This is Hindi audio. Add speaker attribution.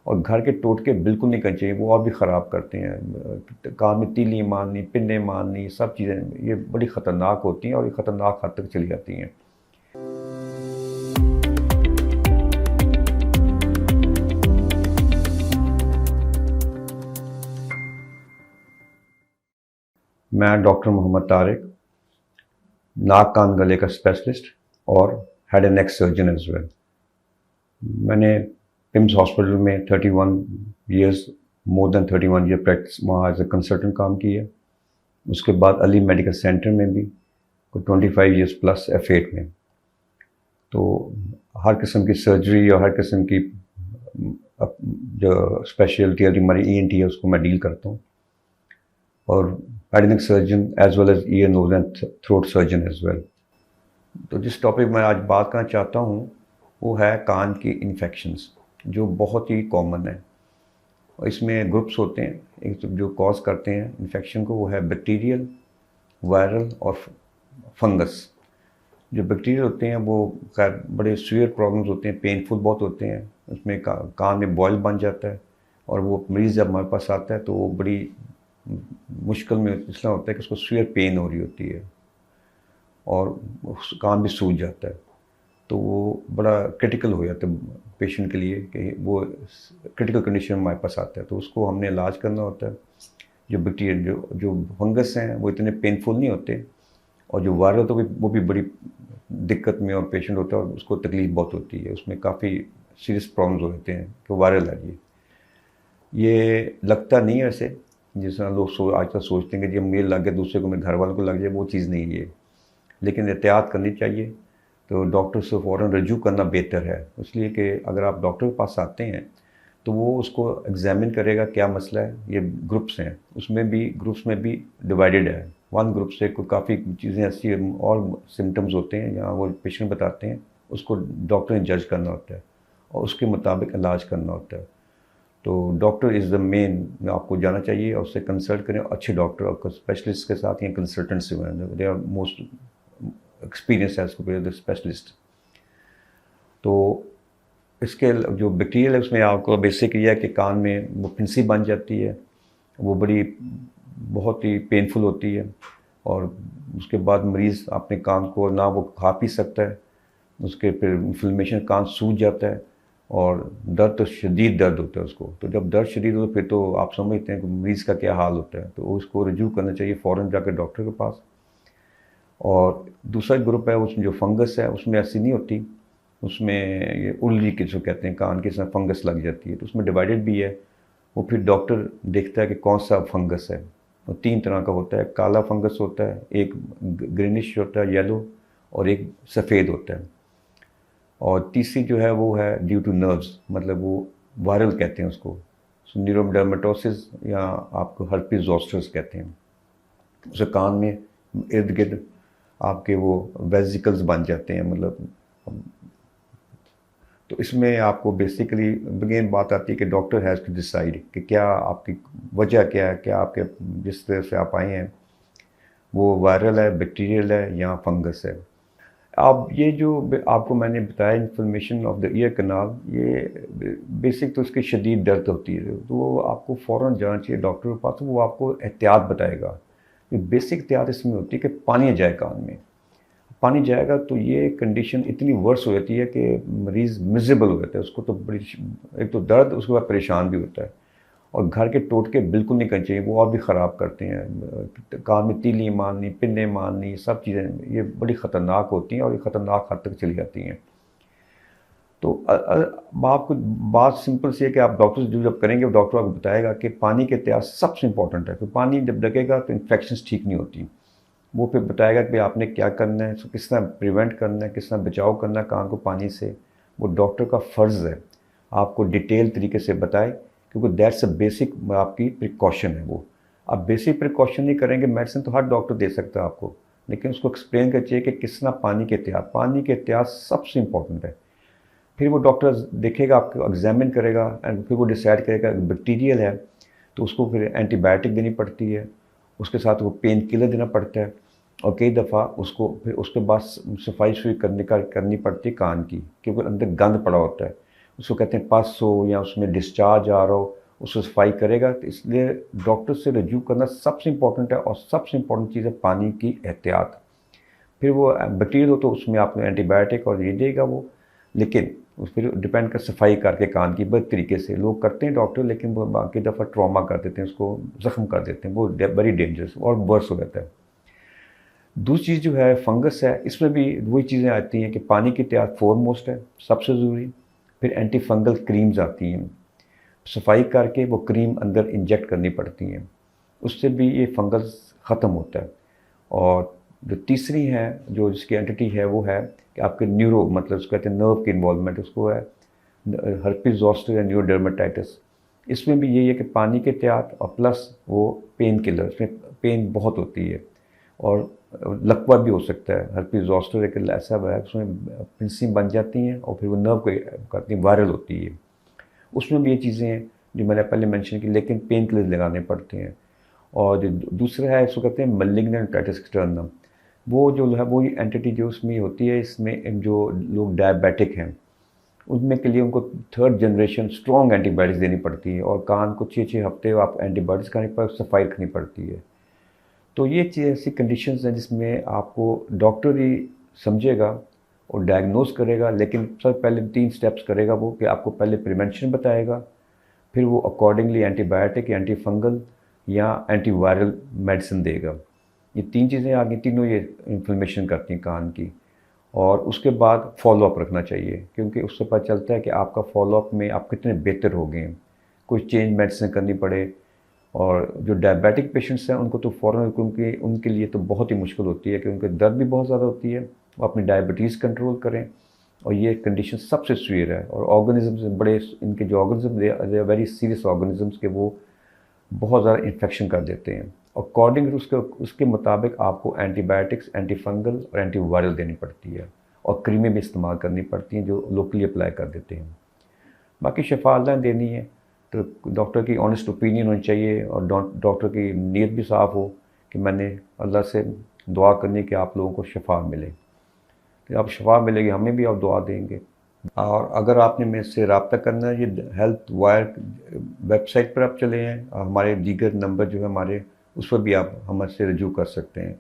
Speaker 1: और घर के टोटके बिल्कुल नहीं करने चाहिए, वो और भी ख़राब करते हैं। कान में तीली मारनी, पिन्ने मारनी, सब चीज़ें ये बड़ी ख़तरनाक होती हैं और ये ख़तरनाक हद तक चली जाती हैं। मैं डॉक्टर मोहम्मद तारिक, नाक कान गले का स्पेशलिस्ट और head and neck surgeon as well. मैंने पिम्स हॉस्पिटल में 31 years, more than 31 year practice वहाँ एज ए कंसल्टेंट काम किया। उसके बाद अली मेडिकल सेंटर में भी कोई 25 ईयर्स प्लस F8 में। तो हर किस्म की सर्जरी और हर किस्म की जो स्पेशलिटी हमारी ENT है उसको मैं डील करता हूँ, और head and neck surgeon as well as ear nose and throat surgeon as well. तो जिस टॉपिक में आज बात करना चाहता हूँ वो है कान की इन्फेक्शंस, जो बहुत ही कॉमन है। और इसमें ग्रुप्स होते हैं, एक जो कॉज करते हैं इन्फेक्शन को, वो है बैक्टीरियल, वायरल और फंगस। जो बैक्टीरियल होते हैं वो खैर बड़े सीवियर प्रॉब्लम्स होते हैं, पेनफुल बहुत होते हैं। उसमें कान में बॉयल बन जाता है, और वो मरीज़ जब हमारे पास आता है तो वो बड़ी मुश्किल में इसलिए होता है कि उसको सीवियर पेन हो रही होती है और कान भी सूज जाता है। तो वो बड़ा क्रिटिकल हो जाता है पेशेंट के लिए कि वो क्रिटिकल कंडीशन में हमारे पास आता है, तो उसको हमने इलाज करना होता है। जो बैक्टीरिया जो फंगस हैं वो इतने पेनफुल नहीं होते, और जो वायरल तो वो भी बड़ी दिक्कत में और पेशेंट होता है और उसको तकलीफ बहुत होती है, उसमें काफ़ी सीरियस प्रॉब्लम्स हो जाते हैं कि वायरल है। ये लगता नहीं है वैसे, जिस तरह लोग आजकल सोचते हैं कि जब मेरे लग गया दूसरे को, मेरे घर वालों को लग जाए, वो चीज़ नहीं है। लेकिन एहतियात करनी चाहिए, तो डॉक्टर से फ़ौरन रजू करना बेहतर है। इसलिए कि अगर आप डॉक्टर के पास आते हैं तो वो उसको एग्जामिन करेगा क्या मसला है। ये ग्रुप्स हैं, उसमें भी ग्रुप्स में भी डिवाइडेड है। वन ग्रुप से कोई काफ़ी चीज़ें ऐसी और सिम्टम्स होते हैं जहाँ वो पेशेंट बताते हैं, उसको डॉक्टर ने जज करना होता है और उसके मुताबिक इलाज करना होता है। तो डॉक्टर इज़ द मेन, आपको जाना चाहिए और उससे कंसल्ट करें। अच्छे डॉक्टर और स्पेशलिस्ट के साथ या कंसल्टेंट से, they are most experience as compare the specialist. तो इसके जो बैक्टीरियल है उसमें आपको बेसिक ये है कि कान में वो फिंसी बन जाती है, वो बड़ी बहुत ही पेनफुल होती है, और उसके बाद मरीज़ अपने कान को ना वो खा पी सकता है, उसके फिर इन्फ्लेमेशन, कान सूज जाता है और दर्द तो शदीद दर्द होता है उसको। तो जब दर्द शदीद हो फिर तो आप समझते हैं कि मरीज़ का क्या हाल होता है। तो उसको रिज्यू करना चाहिए फ़ौरन जाकर डॉक्टर के पास। और दूसरा ग्रुप है उसमें जो फंगस है उसमें ऐसी नहीं होती, उसमें ये उल्ली के जो कहते हैं कान के साथ फंगस लग जाती है, तो उसमें डिवाइडेड भी है। वो फिर डॉक्टर देखता है कि कौन सा फंगस है। वो 3 तरह का होता है, काला फंगस होता है, एक ग्रीनिश होता है येलो, और एक सफ़ेद होता है। और तीसरी जो है वो है ड्यू टू नर्व्स, मतलब वो वायरल कहते हैं उसको, न्यूरोडर्मेटोसिस या आपको हर्पीज ज़ोस्टर कहते हैं। उसे कान में इर्द गिर्द आपके वो वेजिकल्स बन जाते हैं, मतलब। तो इसमें आपको बेसिकली अगेन बात आती है कि डॉक्टर हैज़ टू डिसाइड कि क्या आपकी वजह क्या है, क्या आपके जिस तरह से आप आए हैं वो वायरल है, बैक्टीरियल है या फंगस है। अब ये जो आपको मैंने बताया इन्फ्लेमेशन ऑफ द ईयर कनाल, ये बेसिक तो उसकी शदीद दर्द होती है, तो वो आपको फ़ौरन जाना चाहिए डॉक्टर के पास। तो वो आपको एहतियात बताएगा। बेसिक एहतियात इसमें होती है कि पानी जाए कान में। पानी जाएगा तो ये कंडीशन इतनी वर्स हो जाती है कि मरीज़ मिसेबल हो जाता है, उसको तो बड़ी, एक तो दर्द, उसके बाद परेशान भी होता है। और घर के टोटके बिल्कुल नहीं करने चाहिए, वो और भी ख़राब करते हैं। कान में तीली मारनी, पिन्ने मारनी, सब चीज़ें ये बड़ी ख़तरनाक होती हैं और ये ख़तरनाक हद तक चली जाती हैं। तो आपको बात सिंपल सी है कि आप डॉक्टर से जब करेंगे, डॉक्टर आपको बताएगा कि पानी के एहतियात सबसे इंपॉर्टेंट है। तो पानी जब लगेगा तो इन्फेक्शंस ठीक नहीं होती। वो फिर बताएगा कि आपने क्या करना है, किस तरह प्रिवेंट करना है, किस तरह बचाव करना है कान को पानी से। वो डॉक्टर का फ़र्ज़ है आपको डिटेल तरीके से बताए, क्योंकि दैट्स अ बेसिक आपकी प्रिकॉशन है। वो आप बेसिक प्रिकॉशन नहीं करेंगे, मेडिसिन तो हर डॉक्टर दे सकता है आपको, लेकिन उसको एक्सप्लेन करना चाहिए कि किस तरह पानी के एहतियात सबसे इंपॉर्टेंट है। फिर वो डॉक्टर देखेगा, आपको एग्जामिन करेगा, एंड फिर वो डिसाइड करेगा बैक्टीरियल है तो उसको फिर एंटीबायोटिक देनी पड़ती है, उसके साथ वो पेन किलर देना पड़ता है, और कई दफ़ा उसको फिर उसके बाद सफाई करनी पड़ती है कान की, क्योंकि अंदर गंद पड़ा होता है। उसको कहते हैं पस हो या उसमें डिस्चार्ज आ रहा हो, उसको सफाई करेगा। तो इसलिए डॉक्टर से रजू करना सबसे इम्पोर्टेंट है, और सबसे इम्पोर्टेंट चीज़ है पानी की एहतियात। फिर वो बैक्टीरियल हो तो उसमें आपको एंटीबायोटिक और ये देगा वो, लेकिन उस फिर डिपेंड कर सफाई करके कान की बद तरीके से लोग करते हैं डॉक्टर, लेकिन वो बाकी दफ़ा ट्रॉमा कर देते हैं, उसको ज़ख्म कर देते हैं, वो वेरी डेंजरस और वर्स हो जाता है। दूसरी चीज़ जो है फंगस है, इसमें भी वही चीज़ें आती हैं कि पानी की एहतियात फोरमोस्ट है, सबसे ज़रूरी। फिर एंटी फंगल क्रीम्स आती हैं, सफाई करके वो क्रीम अंदर इंजेक्ट करनी पड़ती हैं, उससे भी ये फंगस ख़त्म होता है। और जो तीसरी है, जो जिसकी एंटिटी है, वो है कि आपके न्यूरो, मतलब उसको कहते हैं नर्व की इन्वॉल्वमेंट, उसको है हर्पिस ज़ोस्टर या न्यूरोडर्मेटाइटिस। इसमें भी यही है कि पानी के एहतियात और प्लस वो पेन किलर, इसमें पेन बहुत होती है और लकवा भी हो सकता है। हर्पिस ज़ोस्टर एक ऐसा है उसमें पिंसियाँ बन जाती हैं और फिर वो नर्व को करती हैं, वायरल होती है। उसमें भी ये चीज़ें हैं जो मैंने पहले मेंशन की, लेकिन पेन किलर लगाने पड़ते हैं। और जो दूसरा है इसको कहते हैं मलिग्नेंट ओटिटिस एक्सटर्नम, वो जो है वो एंटिटी जो उसमें होती है, इसमें जो लोग डायबिटिक हैं उनमें के लिए उनको 3rd जनरेशन स्ट्रॉन्ग एंटीबायोटिक्स देनी पड़ती है, और कान को 6-6 हफ्ते आप एंटीबायोटिक्स खानी पड़, सफाई रखनी पड़ती है। तो ये चीज़ ऐसी कंडीशंस हैं जिसमें आपको डॉक्टर ही समझेगा और डायग्नोस करेगा, लेकिन सबसे पहले 3 स्टेप्स करेगा वो, कि आपको पहले प्रिवेंशन बताएगा, फिर वो अकॉर्डिंगली एंटीबायोटिक, एंटी फंगल या एंटीवायरल मेडिसिन देगा। ये 3 चीज़ें आ गई, तीनों ये इन्फ्लेमेशन करती हैं कान की। और उसके बाद फॉलोअप रखना चाहिए, क्योंकि उससे पता चलता है कि आपका फॉलोअप में आप कितने बेहतर हो गए हैं। कोई चेंज मेडिसिन करनी पड़े, और जो डायबिटिक पेशेंट्स हैं उनको तो फ़ौरन, क्योंकि उनके लिए तो बहुत ही मुश्किल होती है, क्योंकि दर्द भी बहुत ज़्यादा होती है, वो अपनी डायबिटीज़ कंट्रोल करें। और ये कंडीशन सबसे सीवियर है, और ऑर्गेनिजम्स बड़े, इनके जो organism they are very serious organisms के, वो बहुत ज़्यादा इन्फेक्शन कर देते हैं। अकॉर्डिंग उसके मुताबिक आपको एंटीबायोटिक्स, एंटी फंगल और एंटीवायरल देनी पड़ती है, और क्रीमें भी इस्तेमाल करनी पड़ती हैं जो लोकली अप्लाई कर देते हैं। बाकी शफा अल्लाह ने देनी है, तो डॉक्टर की ऑनेस्ट ओपिनियन होनी चाहिए, और डॉक्टर की नीयत भी साफ़ हो कि मैंने अल्लाह से दुआ करनी कि आप लोगों को शफा मिले। तो अब शफा मिलेगी, हमें भी आप दुआ देंगे। और अगर आपने मेरे से रब्ता करना है, ये हेल्थ वायर वेबसाइट पर आप चले हैं, और हमारे दीगर नंबर जो है हमारे, उस पर भी आप हमसे रजू कर सकते हैं।